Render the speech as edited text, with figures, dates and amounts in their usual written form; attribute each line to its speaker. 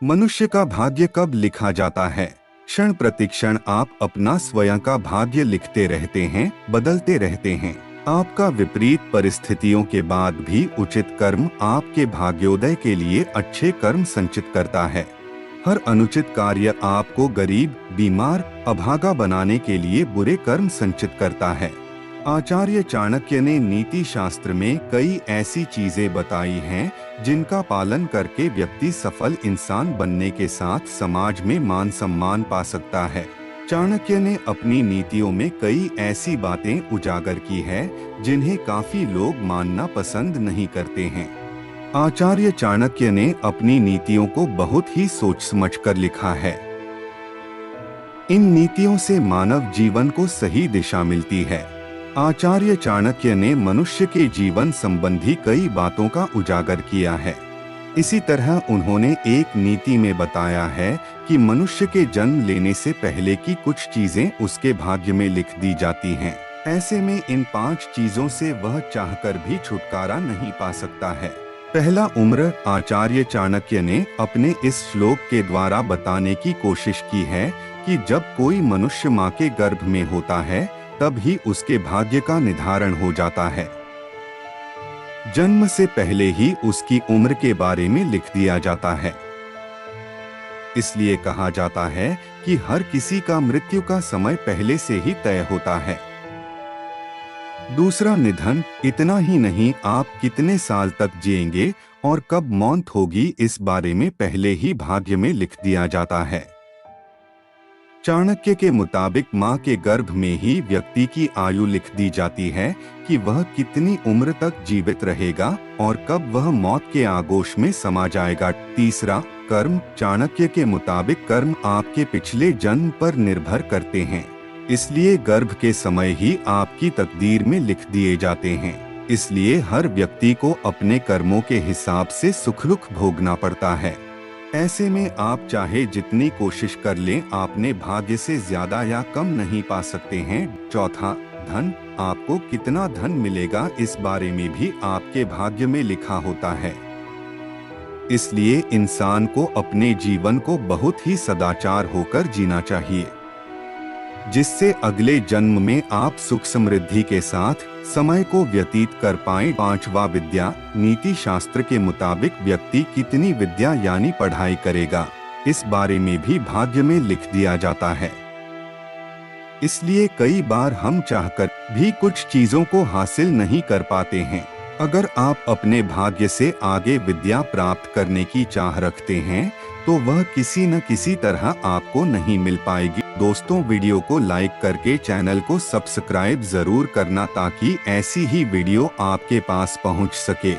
Speaker 1: मनुष्य का भाग्य कब लिखा जाता है? क्षण प्रतिक्षण आप अपना स्वयं का भाग्य लिखते रहते हैं, बदलते रहते हैं। आपका विपरीत परिस्थितियों के बाद भी उचित कर्म आपके भाग्योदय के लिए अच्छे कर्म संचित करता है। हर अनुचित कार्य आपको गरीब, बीमार, अभागा बनाने के लिए बुरे कर्म संचित करता है। आचार्य चाणक्य ने नीति शास्त्र में कई ऐसी चीजें बताई हैं जिनका पालन करके व्यक्ति सफल इंसान बनने के साथ समाज में मान सम्मान पा सकता है। चाणक्य ने अपनी नीतियों में कई ऐसी बातें उजागर की है जिन्हें काफी लोग मानना पसंद नहीं करते हैं। आचार्य चाणक्य ने अपनी नीतियों को बहुत ही सोच समझकर लिखा है। इन नीतियों से मानव जीवन को सही दिशा मिलती है। आचार्य चाणक्य ने मनुष्य के जीवन संबंधी कई बातों का उजागर किया है। इसी तरह उन्होंने एक नीति में बताया है कि मनुष्य के जन्म लेने से पहले की कुछ चीजें उसके भाग्य में लिख दी जाती हैं। ऐसे में इन 5 चीजों से वह चाहकर भी छुटकारा नहीं पा सकता है। पहला, उम्र। आचार्य चाणक्य ने अपने इस श्लोक के द्वारा बताने की कोशिश की है कि जब कोई मनुष्य माँ के गर्भ में होता है तब ही उसके भाग्य का निर्धारण हो जाता है। जन्म से पहले ही उसकी उम्र के बारे में लिख दिया जाता है। इसलिए कहा जाता है कि हर किसी का मृत्यु का समय पहले से ही तय होता है। दूसरा, निधन। इतना ही नहीं, आप कितने साल तक जिएंगे और कब मौत होगी इस बारे में पहले ही भाग्य में लिख दिया जाता है। चाणक्य के मुताबिक माँ के गर्भ में ही व्यक्ति की आयु लिख दी जाती है कि वह कितनी उम्र तक जीवित रहेगा और कब वह मौत के आगोश में समा जाएगा। तीसरा, कर्म। चाणक्य के मुताबिक कर्म आपके पिछले जन्म पर निर्भर करते हैं, इसलिए गर्भ के समय ही आपकी तकदीर में लिख दिए जाते हैं। इसलिए हर व्यक्ति को अपने कर्मों के हिसाब से सुख दुख भोगना पड़ता है। ऐसे में आप चाहे जितनी कोशिश कर लें, आपने भाग्य से ज्यादा या कम नहीं पा सकते हैं। चौथा, धन। आपको कितना धन मिलेगा इस बारे में भी आपके भाग्य में लिखा होता है। इसलिए इंसान को अपने जीवन को बहुत ही सदाचार होकर जीना चाहिए, जिससे अगले जन्म में आप सुख समृद्धि के साथ समय को व्यतीत कर पाएं। 5वां, विद्या। नीति शास्त्र के मुताबिक व्यक्ति कितनी विद्या यानी पढ़ाई करेगा, इस बारे में भी भाग्य में लिख दिया जाता है। इसलिए कई बार हम चाहकर भी कुछ चीजों को हासिल नहीं कर पाते हैं। अगर आप अपने भाग्य से आगे विद्या प्राप्त करने की चाह रखते हैं तो वह किसी न किसी तरह आपको नहीं मिल पाएगी। दोस्तों, वीडियो को लाइक करके चैनल को सब्सक्राइब जरूर करना ताकि ऐसी ही वीडियो आपके पास पहुंच सके।